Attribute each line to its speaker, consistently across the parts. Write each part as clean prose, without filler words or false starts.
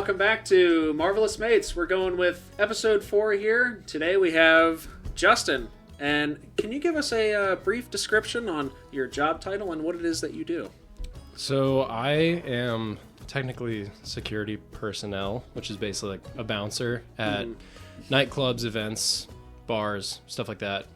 Speaker 1: welcome back to Marvelous Mates. We're going with episode 4 here. Today we have Justin. And can you give us a brief description on your job title and what it is that you do?
Speaker 2: So I am technically security personnel, which is basically like a bouncer at nightclubs, events, bars, stuff like that.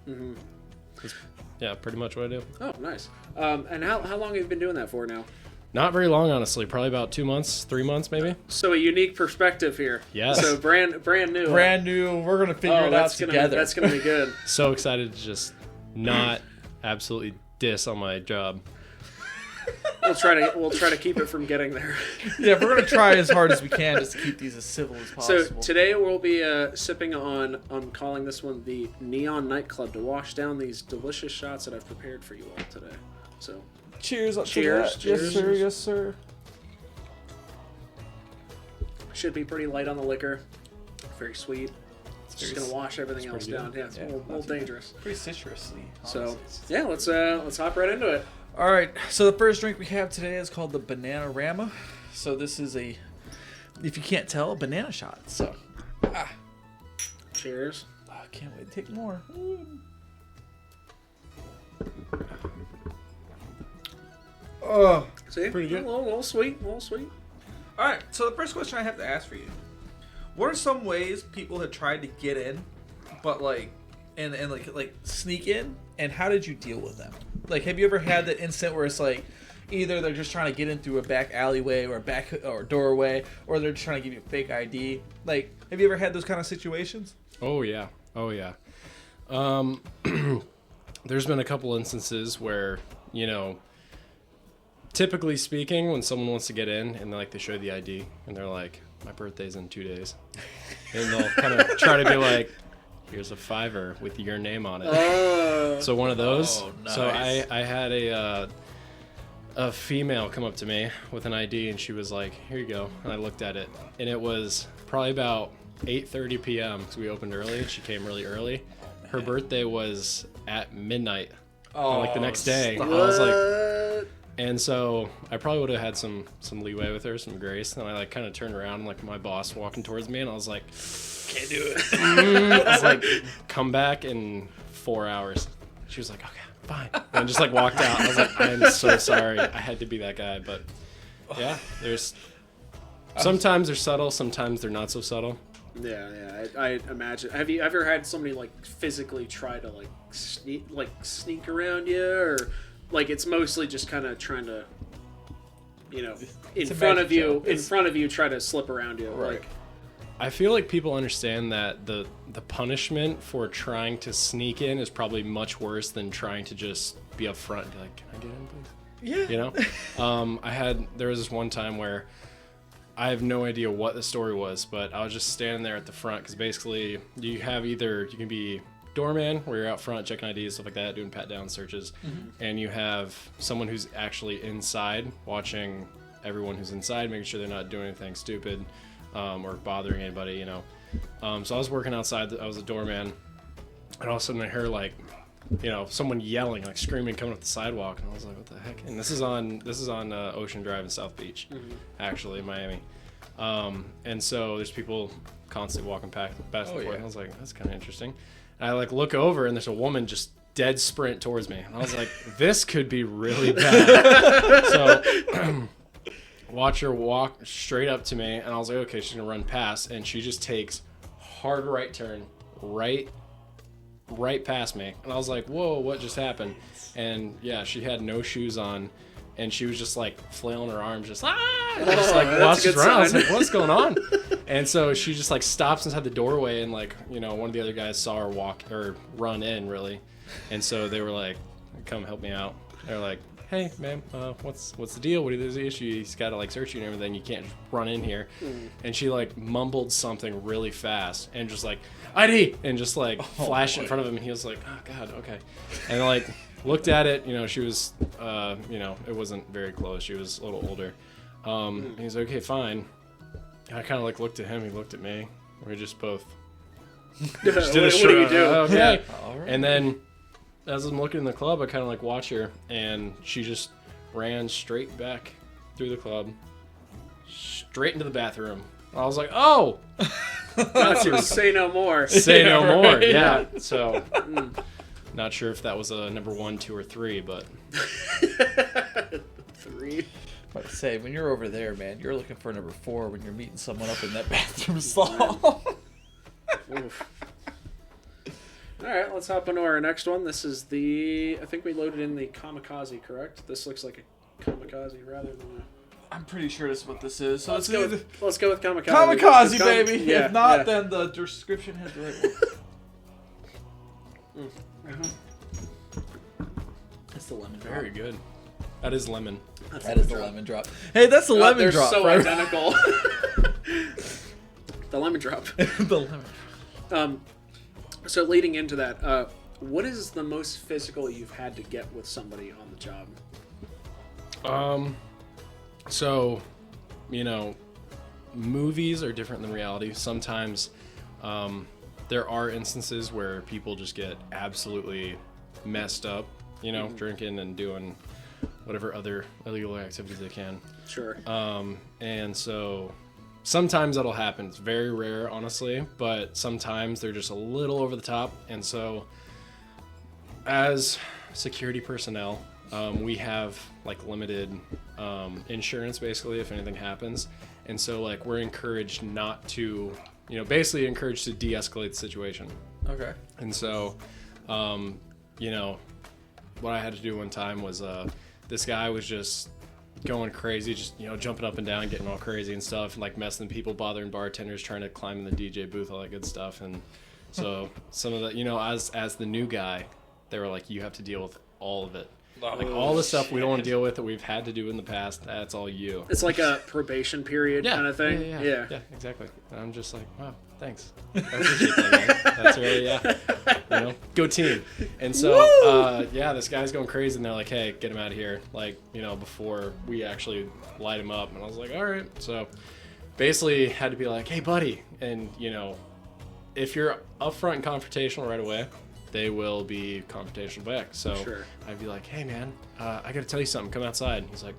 Speaker 2: Yeah, pretty much what I do.
Speaker 1: Oh, nice. And how long have you been doing that for now?
Speaker 2: Not very long, honestly. Probably about 2 months, 3 months, maybe.
Speaker 1: So a unique perspective here.
Speaker 2: Yes.
Speaker 1: So brand new.
Speaker 3: Brand new. We're gonna figure it out together.
Speaker 1: That's gonna be good.
Speaker 2: So excited to just not absolutely diss on my job.
Speaker 1: We'll try to keep it from getting there.
Speaker 3: Yeah, we're gonna try as hard as we can just to keep these as civil as possible.
Speaker 1: So today we'll be sipping on, I'm calling this one the Neon Nightclub to wash down these delicious shots that I've prepared for you all today. So.
Speaker 3: Cheers.
Speaker 1: Cheers.
Speaker 3: Yes, sir. Yes, sir.
Speaker 1: Should be pretty light on the liquor. Very sweet. It's just gonna wash everything else down. Yeah, it's a little dangerous.
Speaker 3: Pretty citrusously.
Speaker 1: So yeah, let's hop right into it.
Speaker 3: All right. So the first drink we have today is called the Banana-Rama. So this is a, if you can't tell, a banana shot. So,
Speaker 1: Cheers.
Speaker 3: I can't wait to take more. Oh,
Speaker 1: See,
Speaker 3: pretty good.
Speaker 1: A little sweet,
Speaker 3: All right, so the first question I have to ask for you: what are some ways people have tried to get in, but like sneak in, and how did you deal with them? Like, have you ever had that incident where it's like either they're just trying to get in through a back alleyway or a back or doorway, or they're just trying to give you a fake ID? Like, have you ever had those kind of situations?
Speaker 2: Oh yeah. There's been a couple instances where, you know, typically speaking, when someone wants to get in and they show the ID and they're like, my birthday's in 2 days, and they'll kind of try to be like, here's a $5 with your name on it. So one of those.
Speaker 3: Oh, nice.
Speaker 2: So I had a female come up to me with an ID, and she was like, here you go. And I looked at it, and it was probably about 8:30 p.m. because we opened early, and she came really early. Her birthday was at midnight, the next day. I was like, and so I probably would have had some leeway with her, some grace. And I kind of turned around, like my boss walking towards me, and I was like, can't do it. I was like, come back in 4 hours. She was like, okay, fine. And just walked out. I was like, I'm so sorry. I had to be that guy. But yeah, sometimes they're subtle, sometimes they're not so subtle.
Speaker 1: Yeah, I imagine. Have you ever had somebody physically try to sneak around you, or it's mostly just kind of trying to, in front of you, try to slip around you?
Speaker 3: Right.
Speaker 2: I feel like people understand that the punishment for trying to sneak in is probably much worse than trying to just be up front and be like, can I get in, please?
Speaker 3: Yeah.
Speaker 2: You know? There was this one time where I have no idea what the story was, but I was just standing there at the front because basically you can be doorman, where you're out front checking IDs, stuff like that, doing pat-down searches, and you have someone who's actually inside watching everyone who's inside, making sure they're not doing anything stupid or bothering anybody, you know. So I was working outside. I was a doorman, and all of a sudden I heard someone yelling, screaming, coming up the sidewalk, and I was like, what the heck? And this is on Ocean Drive in South Beach, actually, in Miami. And so there's people constantly walking past and forth.
Speaker 3: Yeah.
Speaker 2: And I was like, that's kind of interesting. And I look over, and there's a woman just dead sprint towards me. And I was like, this could be really bad. So watch her walk straight up to me, and I was like, okay, she's gonna run past, and she just takes hard right turn right past me. And I was like, whoa, what just happened? And yeah, she had no shoes on, and she was just flailing her arms, just and I just watched around. I was like, what's going on? And so she just stops inside the doorway, and one of the other guys saw her walk or run in, really. And so they were like, come help me out. They're like, hey ma'am, what's the deal? What is the issue? He's got to search you and everything. You can't just run in here. And she mumbled something really fast and just ID, and just flashed in front of him, and he was like, oh god, okay. And looked at it, she was it wasn't very close. She was a little older. He was like, okay, fine. And I kind of looked at him, he looked at me. We just both just did a
Speaker 1: what do you do?
Speaker 2: Okay.
Speaker 1: Yeah.
Speaker 3: All right.
Speaker 2: And then as I'm looking in the club, I kind of watch her, and she just ran straight back through the club, straight into the bathroom, I was like, oh,
Speaker 1: Gotcha. Say no more.
Speaker 2: say no
Speaker 3: Yeah,
Speaker 2: more.
Speaker 3: right.
Speaker 2: Yeah. So, not sure if that was a number 1, 2, or 3, but
Speaker 1: 3.
Speaker 3: But say, when you're over there, man, you're looking for number 4 when you're meeting someone up in that bathroom stall.
Speaker 1: Oof. All right, let's hop into our next one. This is I think we loaded in the kamikaze, correct? This looks like a kamikaze rather than
Speaker 3: I'm pretty sure that's what this is. So
Speaker 1: let's go with kamikaze.
Speaker 3: Kamikaze, baby.
Speaker 1: Yeah,
Speaker 3: if not,
Speaker 1: yeah.
Speaker 3: then the description has the right one. That's the lemon drop.
Speaker 2: very good. That is lemon.
Speaker 3: That is the lemon drop. Hey, that's the lemon
Speaker 1: They're
Speaker 3: drop.
Speaker 1: so
Speaker 3: right?
Speaker 1: identical. The lemon drop.
Speaker 3: The lemon drop.
Speaker 1: So leading into that, what is the most physical you've had to get with somebody on the job?
Speaker 2: So, movies are different than reality. Sometimes there are instances where people just get absolutely messed up, drinking and doing whatever other illegal activities they can.
Speaker 1: Sure.
Speaker 2: And so sometimes that'll happen. It's very rare, honestly, but sometimes they're just a little over the top. And so as security personnel, we have limited insurance basically if anything happens. And so we're encouraged not to, basically encouraged to de-escalate the situation.
Speaker 3: Okay.
Speaker 2: And so, what I had to do one time was this guy was just going crazy, just jumping up and down, getting all crazy and stuff, and messing people, bothering bartenders, trying to climb in the DJ booth, all that good stuff. And so some of the, as the new guy, they were like, you have to deal with all of it. All the stuff we don't want to deal with that we've had to do in the past, that's all you.
Speaker 1: It's like a probation period kind of thing.
Speaker 2: Yeah, exactly. And I'm just like, wow, thanks. I appreciate that, man. That's really, go team. And so, this guy's going crazy, and they're like, hey, get him out of here. Before we actually light him up. And I was like, all right. So basically had to be like, hey, buddy. And, if you're upfront and confrontational right away, they will be confrontational back. So
Speaker 1: sure.
Speaker 2: I'd be like, hey, man, I got to tell you something. Come outside. And he's like,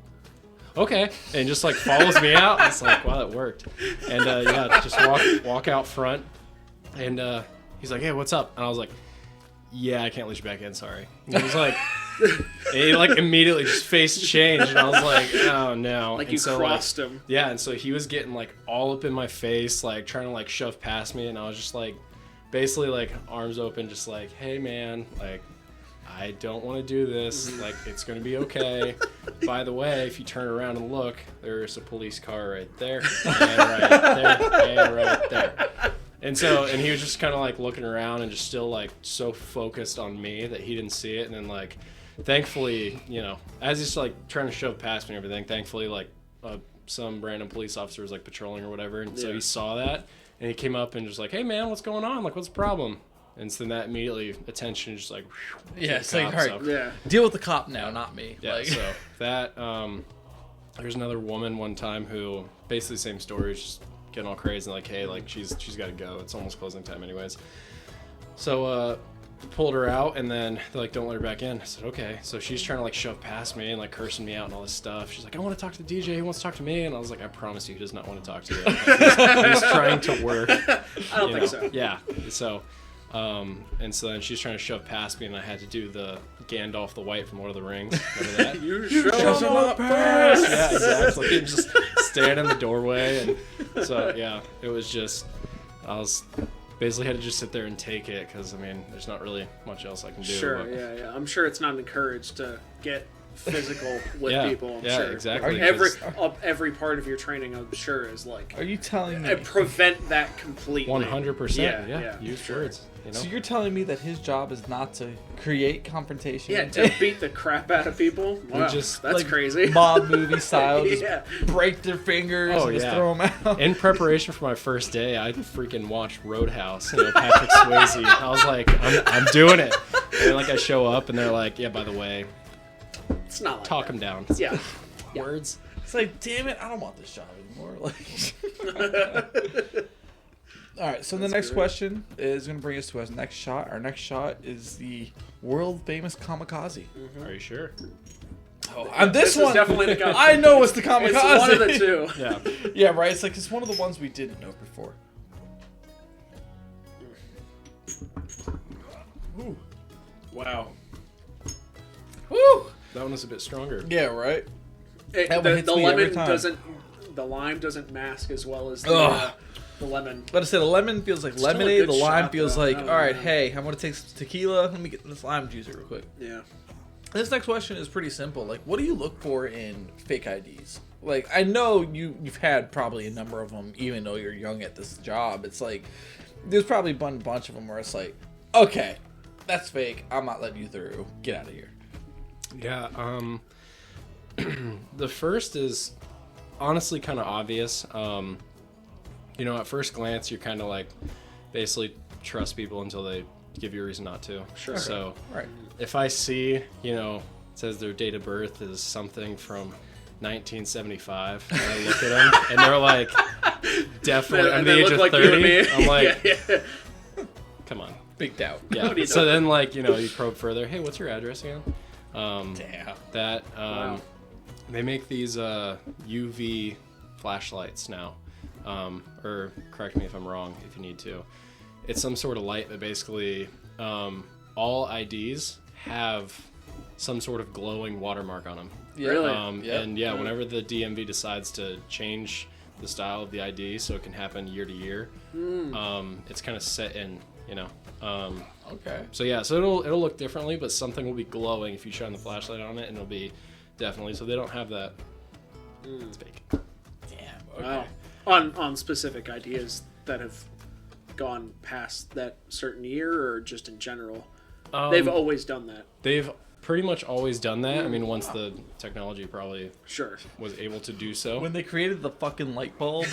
Speaker 2: okay. And just follows me out. It's like, wow, that worked. And just walk out front. And he's like, hey, what's up? And I was like, yeah, I can't let you back in. Sorry. And he was like, and he immediately just face changed. And I was like, oh no.
Speaker 1: You crossed him.
Speaker 2: Yeah. And so he was getting all up in my face, trying to shove past me. And I was just basically arms open, just hey man, I don't want to do this. It's going to be okay. By the way, if you turn around and look, there's a police car right there, and right there, and right there. And he was just kind of looking around and just still so focused on me that he didn't see it. And then thankfully, as he's trying to shove past me and everything, thankfully some random police officer was patrolling or whatever. And so he saw that. And he came up and just hey man, what's going on? What's the problem? And so then that immediately attention just
Speaker 3: yeah,
Speaker 2: to
Speaker 3: it's
Speaker 2: the
Speaker 3: all
Speaker 2: cops
Speaker 3: right.
Speaker 2: up.
Speaker 1: Yeah.
Speaker 3: Deal with the cop now, not me.
Speaker 2: Yeah. So that there's another woman one time who basically the same story, just getting all crazy and hey, she's got to go. It's almost closing time anyways. So pulled her out, and then they're don't let her back in. I said, okay. So she's trying to shove past me and cursing me out and all this stuff. She's like, I want to talk to the DJ. He wants to talk to me. And I was like, I promise you, he does not want to talk to you. He's trying to work.
Speaker 1: I don't think so.
Speaker 2: Yeah. So, and so then she's trying to shove past me, and I had to do the Gandalf the White from Lord of the Rings. Remember that?
Speaker 1: You shall not
Speaker 2: pass. Yeah, exactly. And just stand in the doorway, and so it was just I was. Basically had to just sit there and take it because, there's not really much else I can do.
Speaker 1: Sure,
Speaker 2: but...
Speaker 1: yeah. I'm sure it's not encouraged to get physical with people. I'm sure.
Speaker 2: Exactly.
Speaker 1: Every part of your training, I'm sure, is
Speaker 3: Are you telling me?
Speaker 1: Prevent that completely.
Speaker 2: 100%.
Speaker 1: Yeah.
Speaker 2: Use words.
Speaker 3: So you're telling me that his job is not to create confrontation?
Speaker 1: Yeah, to beat the crap out of people? Wow, that's crazy.
Speaker 3: Mob movie style, just
Speaker 1: Yeah.
Speaker 3: break their fingers and just throw them out.
Speaker 2: In preparation for my first day, I freaking watched Roadhouse, Patrick Swayze. I was like, I'm doing it. And then I show up, and they're like, yeah, by the way,
Speaker 1: it's not
Speaker 2: talk
Speaker 1: that.
Speaker 2: him down.
Speaker 1: Yeah.
Speaker 2: Words.
Speaker 3: It's damn it, I don't want this job anymore. All right, so the next question is going to bring us to our next shot. Our next shot is the world famous kamikaze.
Speaker 2: Are you sure?
Speaker 3: Oh, on this
Speaker 1: is
Speaker 3: one,
Speaker 1: definitely the
Speaker 3: I know it's the kamikaze.
Speaker 1: It's one of the two.
Speaker 2: Yeah.
Speaker 3: Yeah, right. It's like it's one of the ones we didn't know before.
Speaker 2: Ooh. Wow.
Speaker 3: Woo!
Speaker 2: That one was a bit stronger.
Speaker 3: Yeah, right.
Speaker 1: The
Speaker 3: hits me every time.
Speaker 1: The lime doesn't mask as well as
Speaker 3: Ugh.
Speaker 1: the lemon.
Speaker 3: But I said the lemon feels like
Speaker 1: Still a
Speaker 3: lemonade.
Speaker 1: good
Speaker 3: The lime
Speaker 1: shot,
Speaker 3: feels
Speaker 1: though.
Speaker 3: like,
Speaker 1: I
Speaker 3: all
Speaker 1: don't
Speaker 3: right,
Speaker 1: know.
Speaker 3: hey, I'm gonna take some tequila. Let me get this lime juicer real quick.
Speaker 1: Yeah.
Speaker 3: This next question is pretty simple. Like, what do you look for in fake IDs? Like, I know you've had probably a number of them, even though you're young at this job. It's like there's probably a bunch of them where it's like, okay, that's fake. I'm not letting you through. Get out of here.
Speaker 2: Yeah. The first is honestly kind of obvious. At first glance, you're kind of like basically trust people until they give you a reason not to.
Speaker 1: Sure.
Speaker 2: So
Speaker 3: Right.
Speaker 2: if I see, it says their date of birth is something from 1975, and I look at them and they're like, definitely under the age of 30. I'm like,
Speaker 1: yeah.
Speaker 2: come on.
Speaker 3: Big doubt.
Speaker 2: Yeah.
Speaker 1: do you
Speaker 2: So
Speaker 1: know?
Speaker 2: then, you probe further. Hey, what's your address again?
Speaker 3: Damn.
Speaker 2: That
Speaker 1: Wow.
Speaker 2: They make these UV flashlights now, or correct me if I'm wrong if you need to. It's some sort of light that basically all IDs have some sort of glowing watermark on them.
Speaker 3: Yeah.
Speaker 1: Really?
Speaker 3: Yep.
Speaker 2: And yeah, whenever the DMV decides to change the style of the ID so it can happen year to year, it's kind of set in,
Speaker 3: Okay.
Speaker 2: So yeah, so it'll look differently, but something will be glowing if you shine the flashlight on it, and it'll be definitely. So they don't have that. It's fake.
Speaker 3: Damn. Okay.
Speaker 1: Wow. On specific ideas that have gone past that certain year, or just in general, they've always done that.
Speaker 2: They've pretty much always done that. I mean, once the technology probably
Speaker 1: Sure.
Speaker 2: was able to do so.
Speaker 3: When they created the fucking light bulb.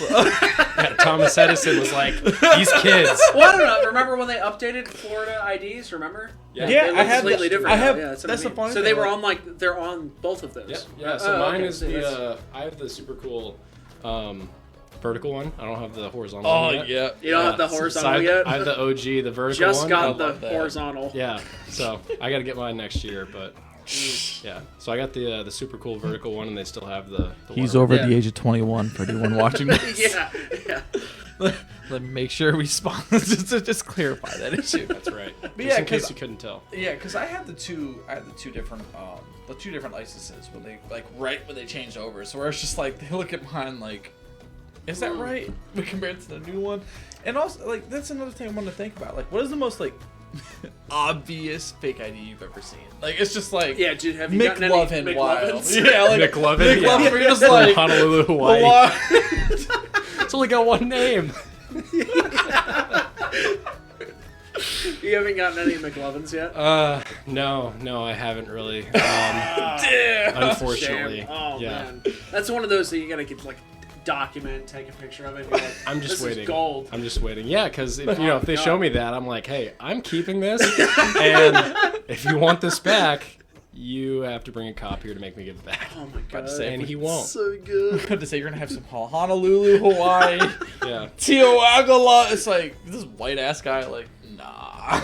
Speaker 2: Yeah, Thomas Edison was like, these kids.
Speaker 1: Well, I don't know. Remember when they updated Florida IDs? Remember?
Speaker 2: Yeah.
Speaker 3: Yeah,
Speaker 1: They look
Speaker 3: I have
Speaker 1: completely
Speaker 3: the-
Speaker 1: different.
Speaker 3: I have-
Speaker 1: now. Yeah, that's what
Speaker 3: that's
Speaker 1: I
Speaker 3: the
Speaker 1: mean.
Speaker 3: funny
Speaker 1: So
Speaker 3: thing,
Speaker 1: they were
Speaker 3: like-
Speaker 1: on they're on both of those.
Speaker 2: Yeah. So mine
Speaker 1: okay,
Speaker 2: is
Speaker 1: so that's-
Speaker 2: I have the super cool vertical one. I don't have the horizontal
Speaker 3: Oh,
Speaker 2: one yet.
Speaker 3: yeah.
Speaker 1: You don't have the
Speaker 2: So
Speaker 1: horizontal
Speaker 2: I
Speaker 1: yet.
Speaker 2: have the OG, the vertical
Speaker 1: Just
Speaker 2: one.
Speaker 1: got
Speaker 3: I
Speaker 1: the
Speaker 3: love that.
Speaker 1: horizontal.
Speaker 2: Yeah, so I got to get mine next year, but yeah. So I got the super cool vertical one, and they still have the
Speaker 3: He's
Speaker 2: water-
Speaker 3: over
Speaker 1: Yeah.
Speaker 3: the age of 21 for anyone watching this.
Speaker 1: Yeah.
Speaker 3: Let me make sure we just clarify that issue.
Speaker 2: That's right.
Speaker 3: But
Speaker 2: Just
Speaker 3: yeah,
Speaker 2: in case
Speaker 3: 'cause-
Speaker 2: you couldn't tell.
Speaker 3: Yeah, because I had the two different licenses when they right when they changed over. So where it's just like they look at mine like, is that right? But compared to the new one, and also like that's another thing I want to think about. Like, what is the most obvious fake ID you've ever seen? Like, it's just like
Speaker 1: Yeah, dude, have you gotten any
Speaker 3: McLovin wild.
Speaker 1: McLovins?
Speaker 3: Yeah, like
Speaker 2: McLovin, yeah.
Speaker 3: McLovin, you're just
Speaker 2: From
Speaker 3: like
Speaker 2: Honolulu, Hawaii.
Speaker 3: Hawaii.
Speaker 2: It's only got one name.
Speaker 1: You haven't gotten any McLovins yet?
Speaker 2: No, I haven't really.
Speaker 3: Damn.
Speaker 2: Unfortunately,
Speaker 1: Shame. Oh,
Speaker 2: yeah.
Speaker 1: man. That's one of those that you gotta get, document, take a picture of it. And be like,
Speaker 2: I'm just
Speaker 1: this
Speaker 2: waiting.
Speaker 1: Is gold.
Speaker 2: I'm just waiting. Yeah, because if
Speaker 1: Oh,
Speaker 2: they
Speaker 1: God.
Speaker 2: show me that, I'm like, hey, I'm keeping this, and if you want this back, you have to bring a cop here to make me give it back.
Speaker 1: Oh my god.
Speaker 3: to say,
Speaker 2: And he won't.
Speaker 1: So good.
Speaker 3: About to say you're gonna have some Honolulu, Hawaii,
Speaker 2: Yeah,
Speaker 3: Tiawagala. It's like this white ass guy. Like, nah.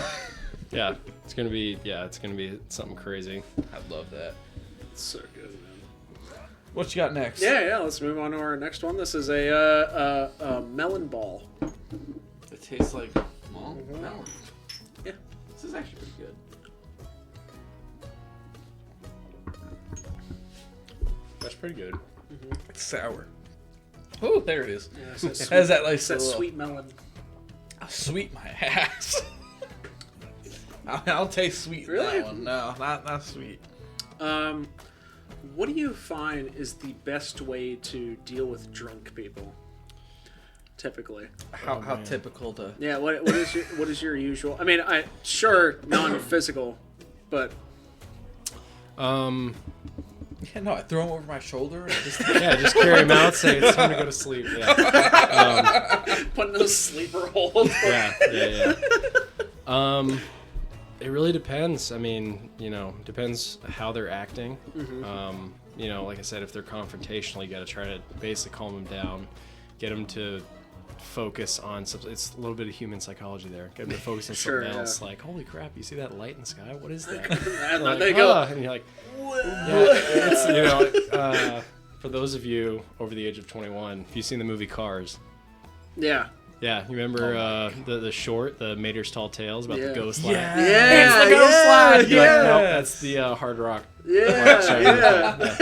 Speaker 2: yeah. It's gonna be something crazy.
Speaker 3: I love that.
Speaker 1: So good, man.
Speaker 3: What you got next?
Speaker 1: Yeah. Let's move on to our next one. This is a melon ball.
Speaker 3: It tastes like melon.
Speaker 1: Yeah.
Speaker 3: This is actually pretty good.
Speaker 2: That's pretty good.
Speaker 3: It's sour. Oh, there it is.
Speaker 1: Yeah, it's that
Speaker 3: It
Speaker 1: sweet,
Speaker 3: has that like
Speaker 1: it's that
Speaker 3: little-
Speaker 1: sweet melon.
Speaker 3: Sweet my ass. I'll taste sweet in
Speaker 1: Really?
Speaker 3: that one. No, not sweet.
Speaker 1: What do you find is the best way to deal with drunk people? Typically.
Speaker 3: How
Speaker 2: man.
Speaker 3: typical to.
Speaker 1: Yeah. What is your usual? I mean, sure non-physical, but
Speaker 3: Yeah, no, I throw him over my shoulder and just.
Speaker 2: Yeah, just carry him out. Say it's time to go to sleep. Yeah.
Speaker 1: putting those sleeper holds.
Speaker 2: Yeah. It really depends. I mean, depends how they're acting. Like I said, if they're confrontational, you got to try to basically calm them down, get them to focus on something. It's a little bit of human psychology there. Get them to focus on
Speaker 1: Sure,
Speaker 2: something else.
Speaker 1: yeah.
Speaker 2: Like, holy crap, you see that light in the sky? What is that?
Speaker 1: And
Speaker 2: Like,
Speaker 1: they go,
Speaker 2: and you're like, yeah, it's, you know, for those of you over the age of 21, if you've seen the movie Cars,
Speaker 1: yeah.
Speaker 2: yeah, you remember the short, the Mater's Tall Tales about the ghost light?
Speaker 3: Yeah.
Speaker 1: Yeah,
Speaker 3: It's the ghost
Speaker 1: yeah,
Speaker 3: slide.
Speaker 2: You're like,
Speaker 3: Yeah.
Speaker 2: nope, that's the Hard Rock.
Speaker 1: Yeah, yeah.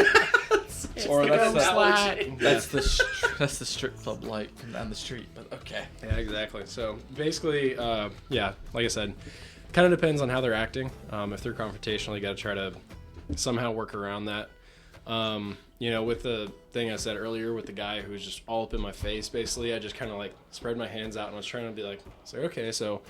Speaker 3: Or that's
Speaker 1: analogy.
Speaker 3: that's the strip club light from down the street. But okay.
Speaker 2: Yeah, exactly. So basically, yeah, like I said, kind of depends on how they're acting. If they're confrontational, you got to try to somehow work around that. You know, with the thing I said earlier with the guy who was just all up in my face, basically, I just kind of like spread my hands out and I was trying to be like, okay, so,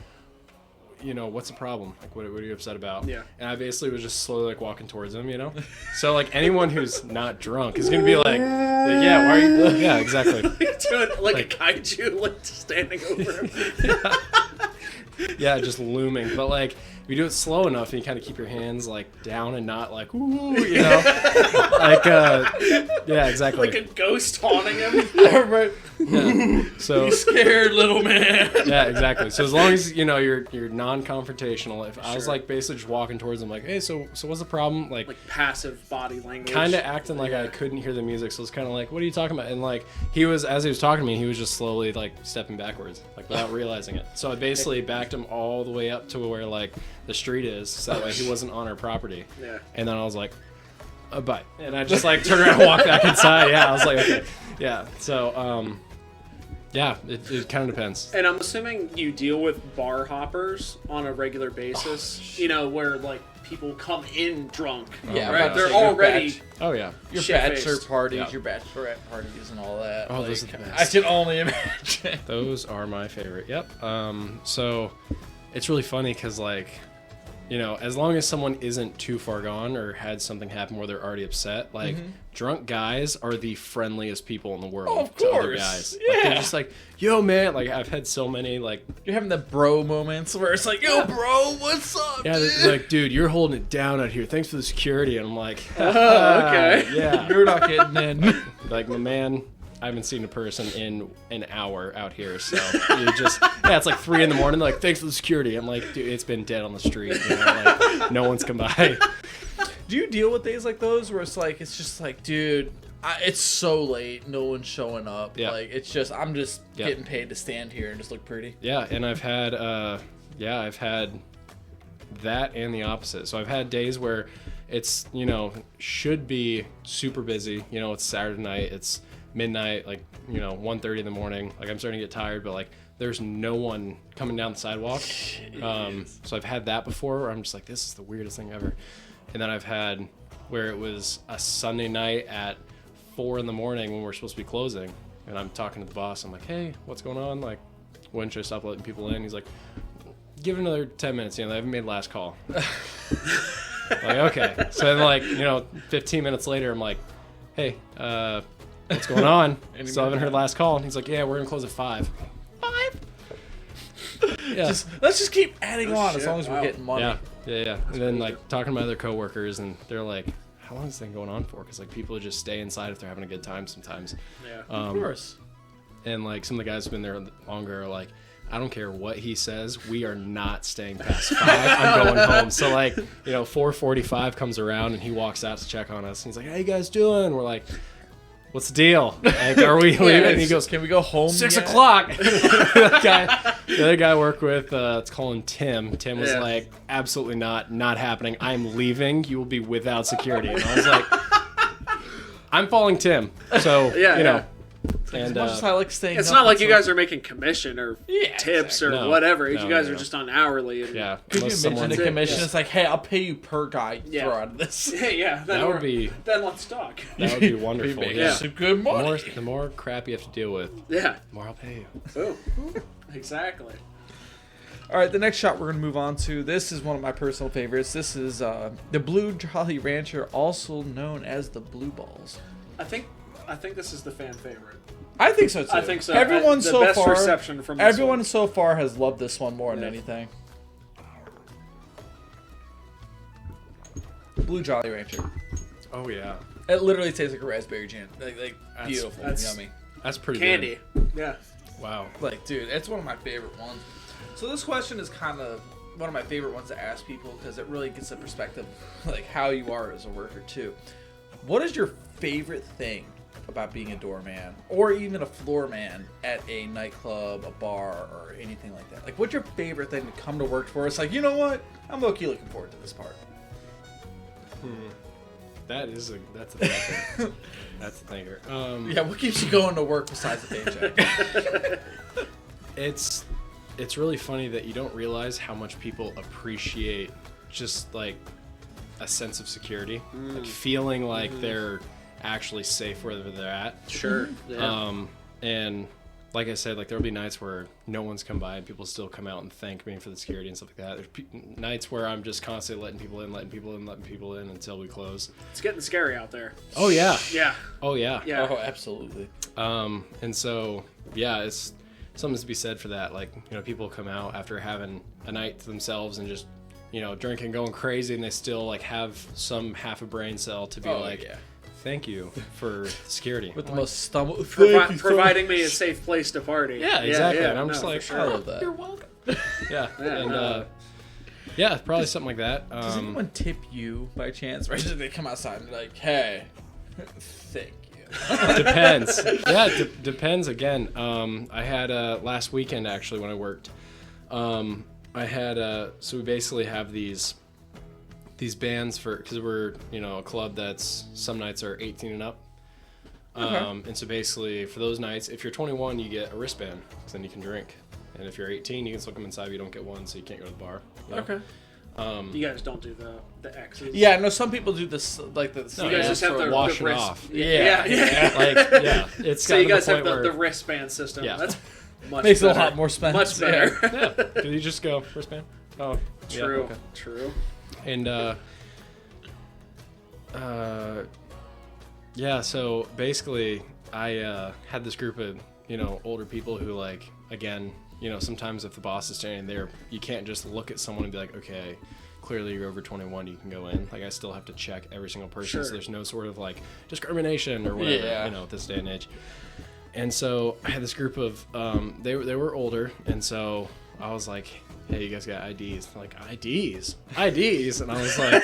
Speaker 2: you know, what's the problem? Like, what are you upset about?
Speaker 1: Yeah.
Speaker 2: And I basically was just slowly like walking towards him, you know? So like anyone who's not drunk is going to be like, yeah, why are you? Yeah, exactly.
Speaker 1: Doing like a kaiju, like standing over him.
Speaker 2: Yeah, just looming. But like, if you do it slow enough and you kind of keep your hands like down and not like, ooh, you know, like, yeah, exactly.
Speaker 1: Like a ghost haunting him.
Speaker 3: Right.
Speaker 2: Yeah. So
Speaker 3: Scared little man.
Speaker 2: yeah, exactly. So as long as you know you're non-confrontational, if I was
Speaker 1: Sure.
Speaker 2: like basically just walking towards him, like, hey, so what's the problem? Like
Speaker 1: Passive body language.
Speaker 2: kind of acting like I couldn't hear the music, so it's kind of like, what are you talking about? And like he was, as he was talking to me, he was just slowly like stepping backwards, like without realizing it. So I basically backed him all the way up to where like the street is, so that way he wasn't on our property.
Speaker 1: Yeah.
Speaker 2: And then I was like, bye. And I just like turned around and walked back inside. Yeah, I was like, okay. Yeah. So, yeah, it kind of depends.
Speaker 1: And I'm assuming you deal with bar hoppers on a regular basis. You know, where like people come in drunk.
Speaker 3: Yeah,
Speaker 1: right.
Speaker 3: about
Speaker 1: They're
Speaker 3: to say, your
Speaker 1: already.
Speaker 3: batch-
Speaker 2: Oh, yeah.
Speaker 3: Your
Speaker 1: Shit-faced.
Speaker 3: bachelor parties,
Speaker 2: Yeah.
Speaker 3: your bachelorette parties, and all that.
Speaker 2: Oh,
Speaker 3: like,
Speaker 2: those are the best.
Speaker 3: I can only imagine.
Speaker 2: Those are my favorite. Yep. So it's really funny because, like, you know, as long as someone isn't too far gone or had something happen where they're already upset, like, drunk guys are the friendliest people in the world
Speaker 3: Oh, of
Speaker 2: to other
Speaker 3: course.
Speaker 2: guys.
Speaker 3: Yeah.
Speaker 2: Like, they're just like, yo, man. Like, I've had so many, like,
Speaker 3: You're having the bro moments where it's like, yo, bro, what's up,
Speaker 2: yeah,
Speaker 3: dude?
Speaker 2: they're like, dude, you're holding it down out here. Thanks for the security. And I'm like,
Speaker 1: Oh, okay.
Speaker 2: yeah.
Speaker 3: You're not getting in.
Speaker 2: Like, my man, I haven't seen a person in an hour out here, so you just, yeah, it's like 3 a.m. They're like, thanks for the security. I'm like, dude, it's been dead on the street, you know, like, no one's come by.
Speaker 3: Do you deal with days like those where it's like, it's just like, dude, it's so late, no one's showing up.
Speaker 2: Yeah.
Speaker 3: Like, it's just, I'm just
Speaker 2: Yeah.
Speaker 3: getting paid to stand here and just look pretty.
Speaker 2: Yeah, and I've had that and the opposite. So I've had days where it's, you know, should be super busy. You know, it's Saturday night, it's midnight, like, you know, 1:30 in the morning. Like, I'm starting to get tired, but like, there's no one coming down the sidewalk. So I've had that before where I'm just like, this is the weirdest thing ever. And then I've had where it was a Sunday night at 4 in the morning when we're supposed to be closing, and I'm talking to the boss. I'm like, hey, what's going on? Like, when should I stop letting people in? He's like, give it another 10 minutes. You know, they haven't made last call. Like, okay. So then, like, you know, 15 minutes later, I'm like, hey, what's going on? Still haven't heard last call. And he's like, yeah, we're gonna close at 5. 5? Yeah.
Speaker 3: Let's just keep adding on
Speaker 1: shit,
Speaker 3: as long as we're
Speaker 1: wow.
Speaker 3: getting money.
Speaker 2: Yeah. And then, like, talking to my other coworkers, and they're like, how long is this thing going on for? Because, like, people just stay inside if they're having a good time sometimes.
Speaker 1: Yeah.
Speaker 3: Of course.
Speaker 2: And, like, some of the guys who've been there longer are like, I don't care what he says, we are not staying past 5. I'm going home. So, like, you know, 4:45 comes around, and he walks out to check on us. And he's like, how you guys doing? We're like, what's the deal? Like, are we leaving? And he goes,
Speaker 3: can we go home
Speaker 2: 6
Speaker 3: yet?
Speaker 2: o'clock. The other guy I work with, let's call him Tim. Tim was
Speaker 1: Yeah.
Speaker 2: like, absolutely not happening. I'm leaving. You will be without security. And I was like, I'm following Tim. So,
Speaker 1: Yeah,
Speaker 2: you know.
Speaker 1: yeah.
Speaker 3: As
Speaker 2: And
Speaker 3: much as I like staying
Speaker 1: It's
Speaker 3: up
Speaker 1: not like you
Speaker 3: until-
Speaker 1: guys are making commission or
Speaker 3: Yeah,
Speaker 1: tips
Speaker 3: exactly.
Speaker 1: or
Speaker 2: No.
Speaker 1: whatever.
Speaker 2: No,
Speaker 1: you guys
Speaker 2: no,
Speaker 1: are
Speaker 2: no.
Speaker 1: just on hourly. And,
Speaker 2: Yeah.
Speaker 3: Could you
Speaker 2: unless
Speaker 3: mention
Speaker 2: someone's-
Speaker 3: the commission?
Speaker 1: Yeah.
Speaker 3: It's like, hey, I'll pay you per guy.
Speaker 1: Yeah.
Speaker 3: Throw out of this.
Speaker 1: Yeah. Then
Speaker 2: That would
Speaker 1: we're-
Speaker 2: be
Speaker 1: Then let's talk.
Speaker 2: that would be wonderful.
Speaker 3: Make
Speaker 2: Yeah.
Speaker 3: some good money.
Speaker 2: The more crap you have to deal with,
Speaker 1: Yeah.
Speaker 2: the more I'll pay you.
Speaker 1: Boom. Exactly.
Speaker 3: All right, the next shot we're going to move on to. This is one of my personal favorites. This is the Blue Jolly Rancher, also known as the Blue Balls.
Speaker 1: I think this is the fan favorite.
Speaker 3: I think so too.
Speaker 1: I think so.
Speaker 3: Everyone
Speaker 1: The
Speaker 3: so
Speaker 1: best
Speaker 3: far,
Speaker 1: reception from this
Speaker 3: everyone
Speaker 1: one.
Speaker 3: so far has loved this one more than
Speaker 1: Yeah.
Speaker 3: anything. Blue Jolly Rancher.
Speaker 2: Oh, yeah.
Speaker 3: It literally tastes like a raspberry jam. Like
Speaker 2: That's-
Speaker 3: beautiful,
Speaker 1: that's-
Speaker 3: yummy.
Speaker 2: That's pretty
Speaker 1: Candy.
Speaker 2: good.
Speaker 1: Yeah.
Speaker 2: Wow.
Speaker 3: Like, dude, it's one of my favorite ones. So this question is kind of one of my favorite ones to ask people because it really gets the perspective, like how you are as a worker too. What is your favorite thing about being a doorman or even a floor man at a nightclub, a bar, or anything like that? Like, what's your favorite thing to come to work for? It's like, you know what? I'm low-key looking forward to this part.
Speaker 2: That's a thinker. That's a thinker.
Speaker 3: Yeah, what keeps you going to work besides the paycheck?
Speaker 2: It's really funny that you don't realize how much people appreciate just like a sense of security, like feeling like they're actually safe where they're at.
Speaker 1: Sure. Yeah.
Speaker 2: And like I said, like there'll be nights where no one's come by and people still come out and thank me for the security and stuff like that. There's nights where I'm just constantly letting people in until we close.
Speaker 1: It's getting scary out there.
Speaker 2: Oh yeah.
Speaker 1: Yeah.
Speaker 2: Oh yeah.
Speaker 1: Yeah.
Speaker 3: Oh, absolutely.
Speaker 2: And so yeah, it's something to be said for that. Like, you know, people come out after having a night to themselves and just, you know, drinking, going crazy, and they still like have some half a brain cell to be thank you for security.
Speaker 3: With the most
Speaker 1: providing me a safe place to party.
Speaker 2: Yeah, exactly.
Speaker 1: Yeah,
Speaker 2: and I'm just like,
Speaker 1: sure.
Speaker 3: I love that.
Speaker 2: You're welcome. Yeah, probably something like that.
Speaker 3: Does anyone tip you by chance? Right? They come outside and they're like, hey, thank you.
Speaker 2: Depends. Yeah, depends again. I had last weekend actually when I worked. I had so we basically have these bands for, because we're, you know, a club that's some nights are 18 and up. And so basically for those nights, if you're 21, you get a wristband, because then you can drink. And if you're 18, you can still come inside, but you don't get one, so you can't go to the bar. You know?
Speaker 1: Okay. You guys don't do the X's?
Speaker 3: Yeah, no, some people do this, like the...
Speaker 1: You guys just have the
Speaker 2: washing
Speaker 1: wrist.
Speaker 2: off.
Speaker 1: Yeah.
Speaker 2: Like, yeah. It's
Speaker 1: So you guys have
Speaker 2: where,
Speaker 1: the wristband system.
Speaker 2: Yeah.
Speaker 1: That's much
Speaker 3: Makes
Speaker 1: better.
Speaker 3: it a lot more expensive.
Speaker 1: Much better.
Speaker 2: yeah. Could you just go wristband? Oh,
Speaker 1: True.
Speaker 2: Yeah, okay.
Speaker 1: True.
Speaker 2: And yeah, so basically I had this group of, you know, older people who, like, again, you know, sometimes if the boss is standing there, you can't just look at someone and be like, okay, clearly you're over 21, you can go in. Like, I still have to check every single person,
Speaker 1: Sure.
Speaker 2: so there's no sort of like discrimination or whatever, you know, at this day and age. And so I had this group of they were older, and so I was like, hey, you guys got IDs? They're like, IDs? And I was like,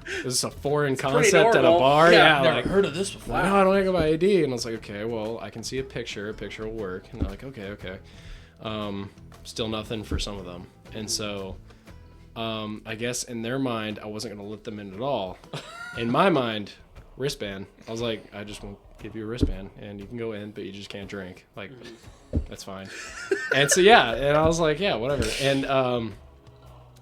Speaker 2: is this a foreign concept at a bar?
Speaker 3: Yeah, I've
Speaker 2: like,
Speaker 3: never heard of this before.
Speaker 2: no, I don't have my ID. And I was like, okay, well, I can see a picture will work. And they're like, okay. Still nothing for some of them. And so I guess in their mind, I wasn't going to let them in at all. In my mind, wristband. I was like, I just won't give you a wristband, and you can go in, but you just can't drink. Like, that's fine. And so, yeah, and I was like, yeah, whatever. And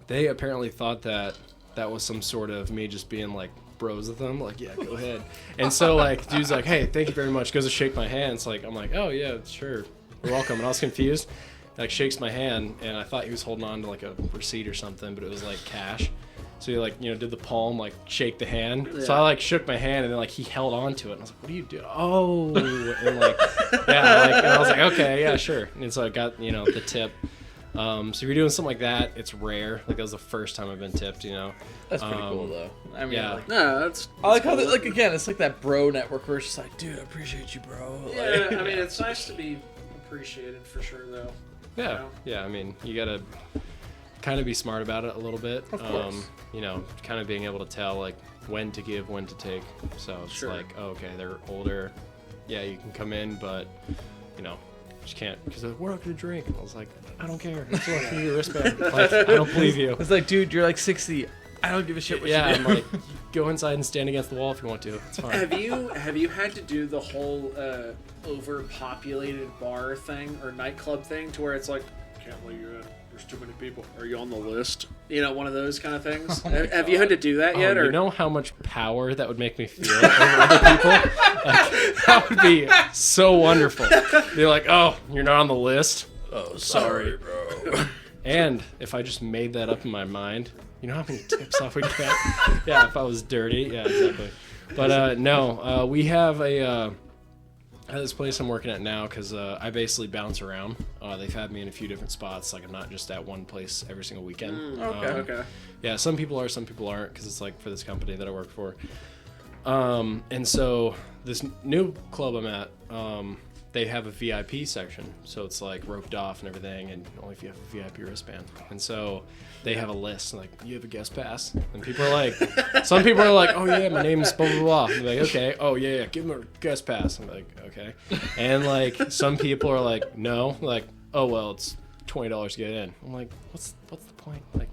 Speaker 2: they apparently thought that was some sort of me just being like bros with them, like, yeah, go ahead. And so, like, dude's like, hey, thank you very much, goes to shake my hand. It's like, I'm like, oh yeah, sure, you're welcome. And I was confused, like, shakes my hand, and I thought he was holding on to like a receipt or something, but it was like cash. So he, like, you know, did the palm, like, shake the hand. Yeah. So I, like, shook my hand, and then, like, he held on to it. And I was like, what are you doing? Oh. And, like, yeah, like, and I was like, okay, yeah, sure. And so I got, you know, the tip. So if you're doing something like that, it's rare. Like, that was the first time I've been tipped, you know.
Speaker 3: That's pretty cool, though. I mean,
Speaker 2: yeah.
Speaker 3: like,
Speaker 1: No, that's
Speaker 3: I like how,
Speaker 1: cool.
Speaker 3: like, again, it's like that bro network where it's just like, dude, I appreciate you, bro.
Speaker 1: Yeah,
Speaker 3: Like,
Speaker 1: I mean, it's nice to be appreciated for sure, though.
Speaker 2: Yeah,
Speaker 1: You know?
Speaker 2: yeah. I mean, you gotta kind of be smart about it a little bit.
Speaker 3: Of course.
Speaker 2: You know, kind of being able to tell, like, when to give, when to take. So it's
Speaker 1: Sure.
Speaker 2: like, oh, okay, they're older. Yeah, you can come in, but, you know, just can't, because we're not gonna drink. And I was like, I don't care. That's what, give you a wristband. Like, I don't believe you.
Speaker 3: It's like, dude, you're like 60. I don't give a shit what
Speaker 2: Yeah,
Speaker 3: you
Speaker 2: I'm
Speaker 3: do.
Speaker 2: like, go inside and stand against the wall if you want to. It's fine.
Speaker 1: Have you had to do the whole overpopulated bar thing or nightclub thing to where it's like, can't let you in, there's too many people, are you on the list? You know, one of those kind of things. Have you had to do that yet?
Speaker 2: Oh,
Speaker 1: Or
Speaker 2: you know how much power that would make me feel over other people? Like, that would be so wonderful. They're like, oh, you're not on the list?
Speaker 3: Oh, sorry, bro.
Speaker 2: And if I just made that up in my mind, you know how many tips off we get? Yeah, if I was dirty. Yeah, exactly. But no, we have at this place I'm working at now, because I basically bounce around. They've had me in a few different spots. Like, I'm not just at one place every single weekend.
Speaker 1: Okay.
Speaker 2: Yeah, some people are, some people aren't, because it's like for this company that I work for. And so this new club I'm at, they have a VIP section, so it's like roped off and everything, and only if you have a VIP wristband. And so they have a list, like, you have a guest pass, and people are like, some people are like, oh yeah, my name's blah blah blah. I'm like, okay, oh yeah, give them a guest pass. I'm like, okay. And like some people are like, no, like, oh well, it's $20 to get in. I'm like, what's the point? Like,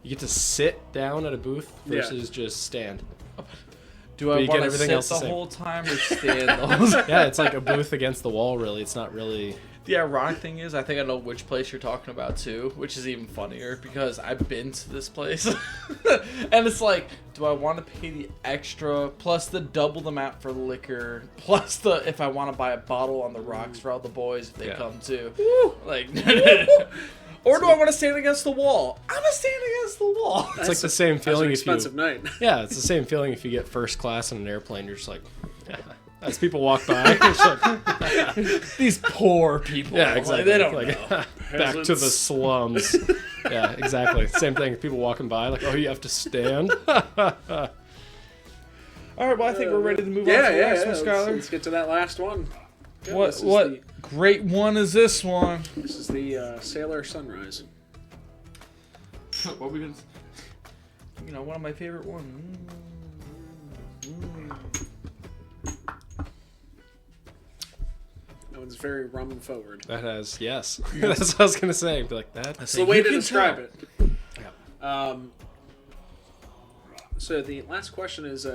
Speaker 2: you get to sit down at a booth versus just stand.
Speaker 3: Do I want to sit the whole time or stand the whole time?
Speaker 2: Yeah, it's like a booth against the wall, really. It's not really...
Speaker 3: The ironic thing is, I think I know which place you're talking about, too, which is even funnier, because I've been to this place. And it's like, do I want to pay the extra, plus the double the amount for liquor, plus the, if I want to buy a bottle on the rocks for all the boys if they come, too. Like... Or do I want to stand against the wall? I'm gonna stand against the wall.
Speaker 2: It's like the same feeling if you...
Speaker 1: That's an expensive night.
Speaker 2: Yeah, it's the same feeling if you get first class on an airplane. You're just like, as people walk by, you're just like,
Speaker 3: these poor people.
Speaker 2: Yeah, exactly.
Speaker 3: Like, they don't
Speaker 2: like,
Speaker 3: know.
Speaker 2: Back to the slums. Yeah, exactly. Same thing. People walking by, like, oh, you have to stand.
Speaker 3: All right, well, I think we're ready to move on to the next one, Skylar.
Speaker 1: Let's get to that last one. Good.
Speaker 3: What great one is this one?
Speaker 1: This is the Sailor Sunrise.
Speaker 3: What are we gonna? You know, one of my favorite ones.
Speaker 1: That one's very rum and forward.
Speaker 2: That has, yes. That's what I was going to say. Be like,
Speaker 1: that's the way to describe it. Yeah. So the last question is,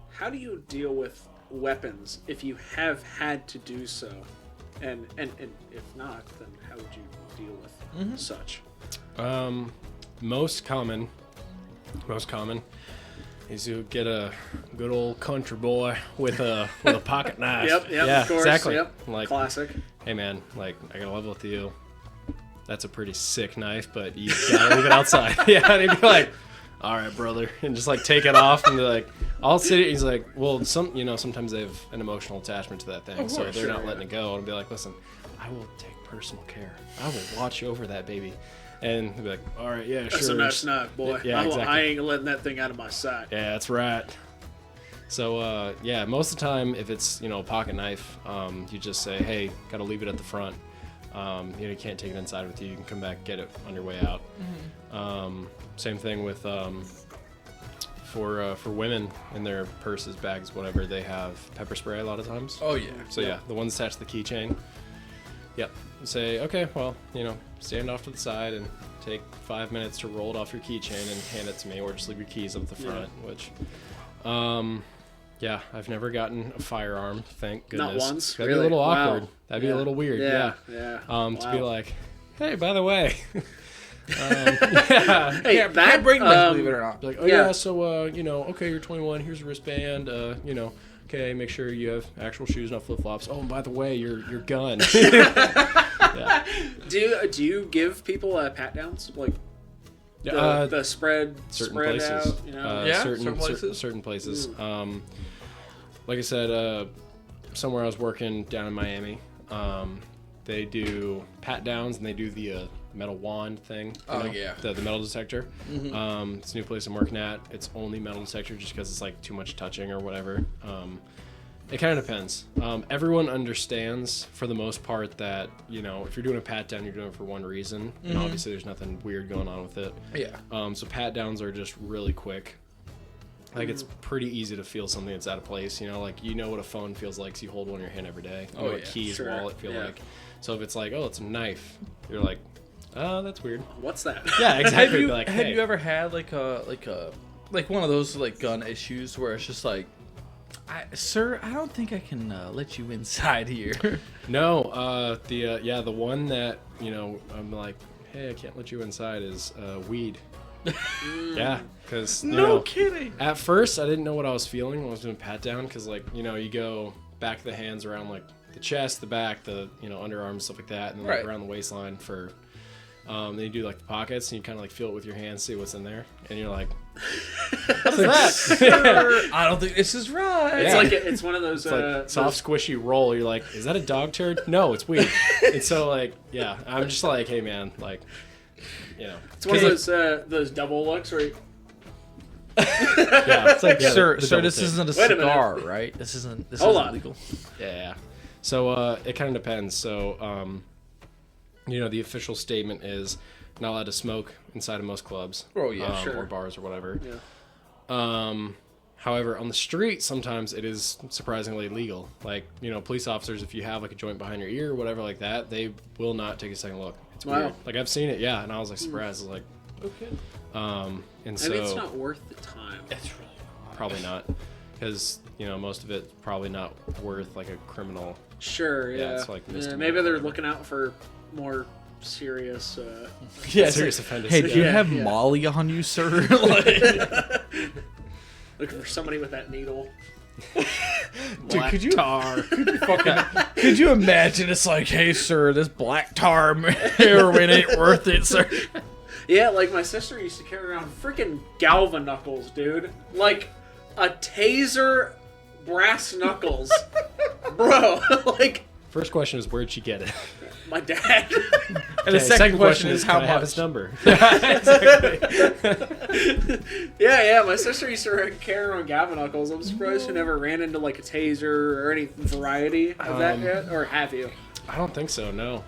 Speaker 1: how do you deal with weapons if you have had to do so, and if not, then how would you deal with such?
Speaker 2: Most common is you get a good old country boy with a pocket knife.
Speaker 1: Yep,
Speaker 2: yeah,
Speaker 1: of course.
Speaker 2: Exactly.
Speaker 1: Yep.
Speaker 2: Like,
Speaker 1: classic.
Speaker 2: Hey man, like, I gotta level with you. That's a pretty sick knife, but you gotta leave it outside. Yeah, and he'd be like, all right, brother, and just like take it off and be like, I'll sit it. He's like, well, sometimes they have an emotional attachment to that thing, so they're not letting it go. And be like, listen, I will take personal care. I will watch over that baby. And he'll be like, all right, yeah,
Speaker 1: That's
Speaker 2: sure.
Speaker 1: That's a nice knife, boy.
Speaker 2: Yeah, exactly.
Speaker 1: I ain't letting that thing out of my sight.
Speaker 2: Yeah, that's right. So, yeah, most of the time, if it's, a pocket knife, you just say, hey, gotta leave it at the front. You can't take it inside with you. You can come back, get it on your way out. Same thing with for women in their purses, bags, whatever. They have pepper spray a lot of times.
Speaker 3: Oh yeah.
Speaker 2: So yeah, the ones attached to the keychain. Yep. Say, okay, well, stand off to the side and take 5 minutes to roll it off your keychain and hand it to me, or just leave your keys up at the front. Which, yeah, I've never gotten a firearm. Thank goodness.
Speaker 1: Not once.
Speaker 2: That'd
Speaker 1: really?
Speaker 2: be a little awkward.
Speaker 1: Wow.
Speaker 2: That'd be a little weird. Yeah. To be like, hey, by the way.
Speaker 1: Hey,
Speaker 3: that bring believe it or not.
Speaker 2: Be like, oh yeah, so okay, you're 21. Here's a wristband. Okay, make sure you have actual shoes, not flip flops. Oh, and by the way, your gun. Yeah.
Speaker 1: Do you give people pat downs, like the spread
Speaker 2: places.
Speaker 1: out?
Speaker 2: Certain places. Like I said, somewhere I was working down in Miami, they do pat downs and they do the metal wand thing. The metal detector. It's a new place I'm working at. It's only metal detector just because it's like too much touching or whatever. It kind of depends. Everyone understands for the most part that, if you're doing a pat down, you're doing it for one reason. And obviously there's nothing weird going on with it.
Speaker 3: Yeah.
Speaker 2: So pat downs are just really quick. Like, it's pretty easy to feel something that's out of place. Like, what a phone feels like, so you hold one in your hand every day. You know what keys, wallet feel like. So if it's like, oh, it's a knife, you're like, oh, that's weird.
Speaker 1: What's that?
Speaker 2: Yeah, exactly.
Speaker 3: Have you ever had like one of those like gun issues where it's just like, sir, I don't think I can let you inside here.
Speaker 2: No, the one that I'm like, hey, I can't let you inside is weed. Yeah, because
Speaker 3: no kidding.
Speaker 2: At first, I didn't know what I was feeling when I was doing pat down, because you go back of the hands around like the chest, the back, the underarms, stuff like that, and then like around the waistline for. Then you do like the pockets, and you kind of like feel it with your hands, see what's in there, and you're like, "What's that?"
Speaker 3: I don't think this is right.
Speaker 1: It's like it's one of those
Speaker 2: like soft, squishy roll. You're like, "Is that a dog turd?" No, it's weed. And so like, yeah, I'm just like, "Hey man, like,
Speaker 1: It's one of those double looks where.
Speaker 2: Yeah,
Speaker 3: It's like,
Speaker 2: yeah,
Speaker 3: sir,
Speaker 2: the
Speaker 3: sir,
Speaker 2: double
Speaker 3: this
Speaker 2: tip.
Speaker 3: isn't a
Speaker 1: Wait a minute.
Speaker 3: cigar, right? This isn't
Speaker 1: Hold on.
Speaker 3: legal.
Speaker 2: Yeah. So it kind of depends. So the official statement is not allowed to smoke inside of most clubs.
Speaker 3: Oh, yeah,
Speaker 1: sure.
Speaker 2: Or bars or whatever.
Speaker 1: Yeah.
Speaker 2: However, on the street, sometimes it is surprisingly legal. Like, police officers, if you have like a joint behind your ear or whatever like that, they will not take a second look. It's
Speaker 1: Wow.
Speaker 2: weird. Like, I've seen it, yeah, and I was like surprised. I was like,
Speaker 3: Okay.
Speaker 2: and so
Speaker 1: Maybe it's not worth the time.
Speaker 3: It's really
Speaker 2: probably not, because most of it's probably not worth like a criminal.
Speaker 1: Sure,
Speaker 2: Yeah,
Speaker 1: yeah.
Speaker 2: it's like
Speaker 1: Yeah,
Speaker 2: misdemeanor
Speaker 1: maybe
Speaker 2: or
Speaker 1: they're
Speaker 2: whatever.
Speaker 1: looking out for more serious.
Speaker 3: yeah,
Speaker 2: Serious offenders.
Speaker 3: Hey, do you
Speaker 1: Yeah,
Speaker 3: have
Speaker 1: yeah.
Speaker 3: Molly on you, sir? Like,
Speaker 1: Looking for somebody with that needle.
Speaker 3: dude, could you
Speaker 2: tar?
Speaker 3: could you imagine? It's like, hey, sir, this black tar heroin ain't worth it, sir.
Speaker 1: Yeah, like my sister used to carry around freaking galva knuckles, dude. Like a taser brass knuckles. Bro, like
Speaker 2: First question is, where'd she get it?
Speaker 1: my dad.
Speaker 3: And the second question is, how
Speaker 2: can I have his
Speaker 3: much?
Speaker 2: number?
Speaker 1: Yeah, my sister used to carry around galva knuckles. I'm surprised she never ran into like a taser or any variety of that yet. Or have you?
Speaker 2: I don't think so. No.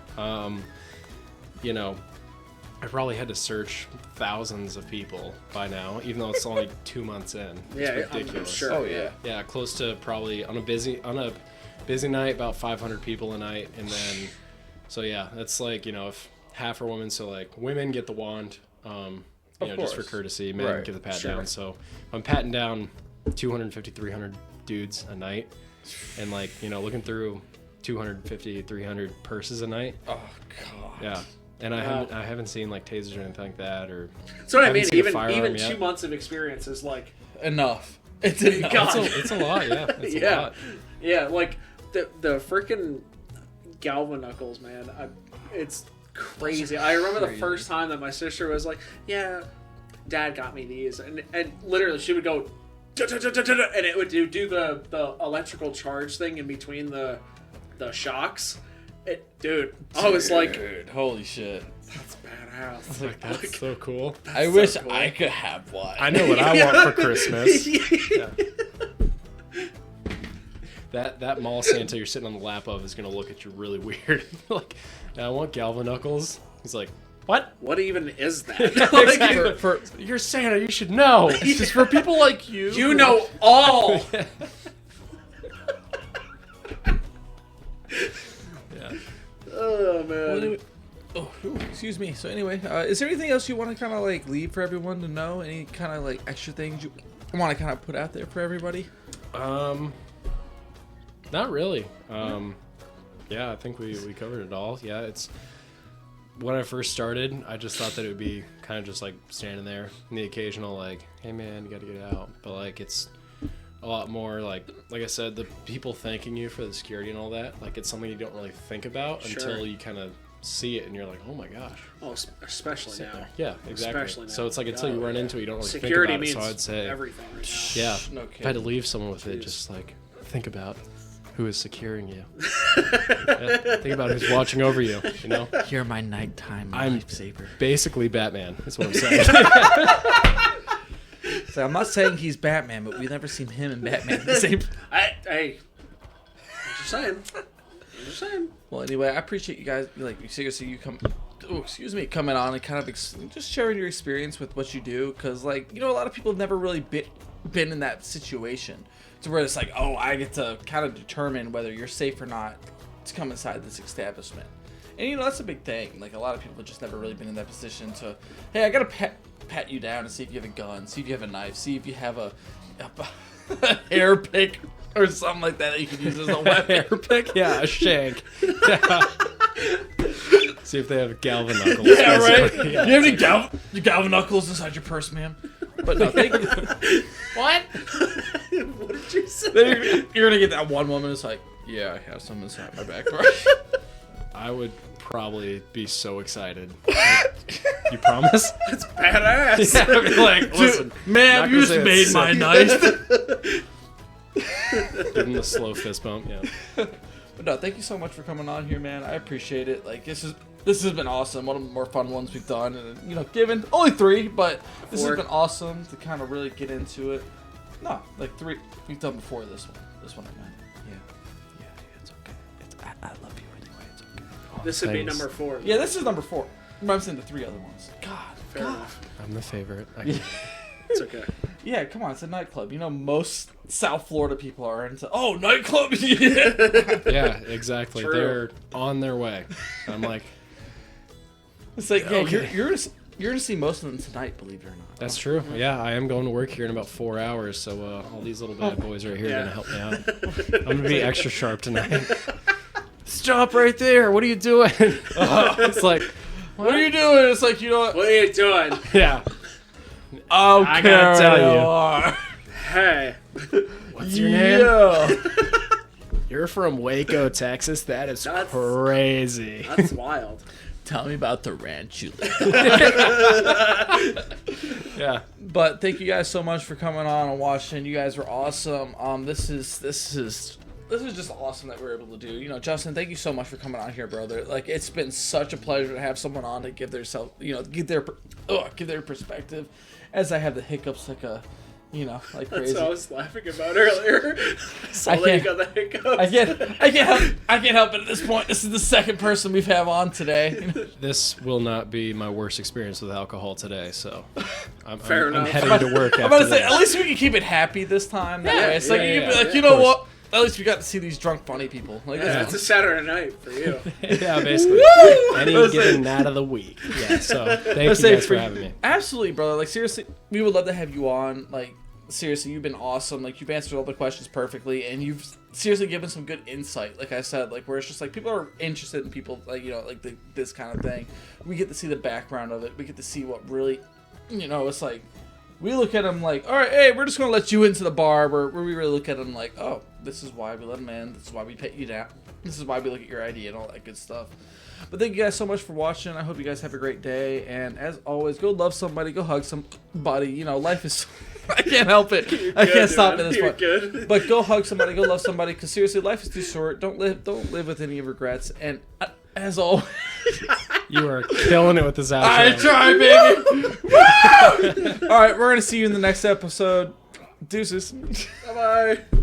Speaker 2: I probably had to search thousands of people by now, even though it's only 2 months in.
Speaker 1: Yeah,
Speaker 2: It's
Speaker 1: I'm
Speaker 2: ridiculous.
Speaker 1: sure.
Speaker 3: Oh yeah.
Speaker 2: Yeah, close to probably on a busy night about 500 people a night, and then so yeah, that's like if half are women, so like women get the wand, just for
Speaker 3: course.
Speaker 2: courtesy, men
Speaker 3: Right.
Speaker 2: give the pat
Speaker 1: Sure.
Speaker 2: down. So I'm patting down 250, 300 dudes a night, and like looking through 250, 300 purses a night.
Speaker 3: Oh god.
Speaker 2: Yeah. And
Speaker 1: Wow.
Speaker 2: I haven't seen like tasers or anything like that, or
Speaker 1: So I
Speaker 2: haven't
Speaker 1: mean,
Speaker 2: seen a
Speaker 1: even
Speaker 2: firearm yet.
Speaker 1: 2 months of experience is like
Speaker 3: Enough. It's enough.
Speaker 1: God.
Speaker 2: it's a lot, yeah. It's a
Speaker 1: yeah,
Speaker 2: lot.
Speaker 1: yeah. Like the freaking galva knuckles, man. It's crazy. I remember the
Speaker 3: crazy.
Speaker 1: first time that my sister was like, "Yeah, Dad got me these," and literally she would go, "Da-da-da-da-da," and it would do the electrical charge thing in between the shocks. Dude, I was like,
Speaker 3: Dude, holy shit.
Speaker 1: that's badass.
Speaker 2: Like, that's so cool.
Speaker 3: I
Speaker 1: so
Speaker 3: wish
Speaker 1: cool.
Speaker 3: I could have one.
Speaker 2: I know what I want for Christmas.
Speaker 1: Yeah.
Speaker 2: That mall Santa you're sitting on the lap of is gonna look at you really weird. Like, I want galva knuckles. He's like, what?
Speaker 1: What even is that?
Speaker 2: Exactly. You're Santa. You should know. It's just for people like you.
Speaker 1: You know all.
Speaker 2: Yeah.
Speaker 1: Oh man.
Speaker 3: Well, anyway, excuse me. So anyway, is there anything else you want to kind of like leave for everyone to know? Any kind of like extra things you want to kind of put out there for everybody?
Speaker 2: Not really. Yeah, I think we covered it all. Yeah, it's when I first started, I just thought that it would be kind of just like standing there and the occasional like, hey man, you got to get out. But like it's a lot more like I said, the people thanking you for the security and all that. Like it's something you don't really think about
Speaker 1: Sure.
Speaker 2: until you kind of see it and you're like, oh my gosh.
Speaker 1: Oh, especially
Speaker 2: Sit
Speaker 1: now.
Speaker 2: there. Yeah, exactly.
Speaker 1: Especially now.
Speaker 2: So it's like until you run into it, you don't really
Speaker 1: Security
Speaker 2: think
Speaker 1: means
Speaker 2: about it. So I'd say,
Speaker 1: everything right
Speaker 2: yeah,
Speaker 3: No
Speaker 2: if I had to
Speaker 3: kidding.
Speaker 2: leave someone with it,
Speaker 1: Jeez.
Speaker 2: just like think about who is securing you. Yeah, think about who's watching over you. You know,
Speaker 3: You're my nighttime
Speaker 2: I'm-
Speaker 3: lifesaver.
Speaker 2: basically Batman. That's what I'm saying.
Speaker 3: So I'm not saying he's Batman, but we've never seen him and Batman the same.
Speaker 1: now. Hey, I'm just saying. I'm just saying.
Speaker 3: Well, anyway, I appreciate you guys. Like, seriously, you coming on and kind of just sharing your experience with what you do, because like a lot of people have never really been in that situation, to where it's like, oh, I get to kind of determine whether you're safe or not to come inside this establishment. And that's a big thing. Like a lot of people have just never really been in that position to, hey, I gotta pat you down and see if you have a gun, see if you have a knife, see if you have a hair pick or something like that you can use as a weapon.
Speaker 2: Hair pick? Yeah, a shank. Yeah. See if they have galva knuckles.
Speaker 3: Yeah, right.
Speaker 2: basically.
Speaker 3: You have any galva knuckles inside your purse, ma'am? But no, thank you. What?
Speaker 1: What did you say?
Speaker 3: Then you're gonna get that one woman who's like, yeah, I have some inside my back door.
Speaker 2: I would probably be so excited. You promise?
Speaker 1: That's badass.
Speaker 2: Yeah, I'd be like, listen,
Speaker 3: Ma'am,
Speaker 2: not
Speaker 3: you
Speaker 2: gonna
Speaker 3: just
Speaker 2: say
Speaker 3: made
Speaker 2: it's
Speaker 3: my
Speaker 2: sick.
Speaker 3: night.
Speaker 2: Give him the slow fist bump. Yeah.
Speaker 3: But no, thank you so much for coming on here, man. I appreciate it. Like this This has been awesome. One of the more fun ones we've done. And, you know, given only 3, but this has been awesome to kind of really get into it. No, like 3 we've done before this one. This one I meant. Yeah, it's okay. I love you anyway. It's okay.
Speaker 1: Oh, this would be number 4.
Speaker 3: Yeah, this is number 4. I'm saying the 3 other ones.
Speaker 1: Fair enough.
Speaker 2: I'm the favorite.
Speaker 1: It's okay.
Speaker 3: Yeah, come on, it's a nightclub. You know, most South Florida people are into. Oh, nightclub.
Speaker 2: Yeah, exactly.
Speaker 1: True.
Speaker 2: They're on their way. I'm like,
Speaker 3: it's like, yeah,
Speaker 2: okay.
Speaker 3: you're gonna see most of them tonight. Believe it or not.
Speaker 2: that's true. Yeah, I am going to work here in about 4 hours, so all these little bad boys right here are gonna help me out. I'm gonna be extra sharp tonight. Stop right there! What are you doing? It's like,
Speaker 3: What are you doing? It's like, you know what?
Speaker 1: What are you doing?
Speaker 2: yeah.
Speaker 3: Oh,
Speaker 2: I gotta tell you.
Speaker 1: Hey.
Speaker 2: What's your name?
Speaker 3: Yeah.
Speaker 2: You're from Waco, Texas. That is
Speaker 1: That's-
Speaker 2: crazy.
Speaker 1: That's wild.
Speaker 3: Tell me about the ranch you live.
Speaker 2: Yeah.
Speaker 3: But thank you guys so much for coming on and watching. You guys were awesome. This is just awesome that we're able to do. You know, Justin, thank you so much for coming on here, brother. Like, it's been such a pleasure to have someone on to give their give their perspective, as I have the hiccups like a, you know, like
Speaker 1: That's
Speaker 3: crazy.
Speaker 1: what I was laughing about earlier. So
Speaker 3: I
Speaker 1: you
Speaker 3: can't-
Speaker 1: got the hiccups.
Speaker 3: I can't help it at this point. This is the second person we've had on today.
Speaker 2: This will not be my worst experience with alcohol today, so I'm
Speaker 1: Fair enough.
Speaker 2: heading to work
Speaker 3: I'm about
Speaker 2: after
Speaker 3: to say,
Speaker 2: this.
Speaker 3: at least we can keep it happy this time. That way. It's like, you can be like, you
Speaker 2: of
Speaker 3: know
Speaker 2: course.
Speaker 3: what? At least we got to see these drunk, funny people. Like,
Speaker 1: Yeah, it's a Saturday night for you.
Speaker 2: Yeah, basically. Any
Speaker 3: Let's
Speaker 2: given night of the week. Yeah, so thank you
Speaker 3: Let's say
Speaker 2: guys for
Speaker 3: for-
Speaker 2: having me.
Speaker 3: Absolutely, brother. Like, seriously, we would love to have you on. Like, seriously, you've been awesome. Like, you've answered all the questions perfectly, and you've seriously given some good insight. Like I said, like, where it's just like people are interested in people, like, you know, like this kind of thing. We get to see the background of it. We get to see what really, you know, it's like we look at them like, all right, hey, we're just gonna let you into the bar. Where we really look at them like, oh, this is why we let them in. This is why we pay you down. This is why we look at your ID and all that good stuff. But thank you guys so much for watching. I hope you guys have a great day. And as always, go love somebody. Go hug somebody. You know, life is... I can't help it. I can't stop at this
Speaker 1: You're
Speaker 3: point.
Speaker 1: good.
Speaker 3: But go hug somebody. Go love somebody. Because seriously, life is too short. Don't live with any regrets. And as always...
Speaker 2: You are killing it with this outro.
Speaker 3: I try, baby. Woo! All right, we're going to see you in the next episode. Deuces.
Speaker 1: Bye-bye.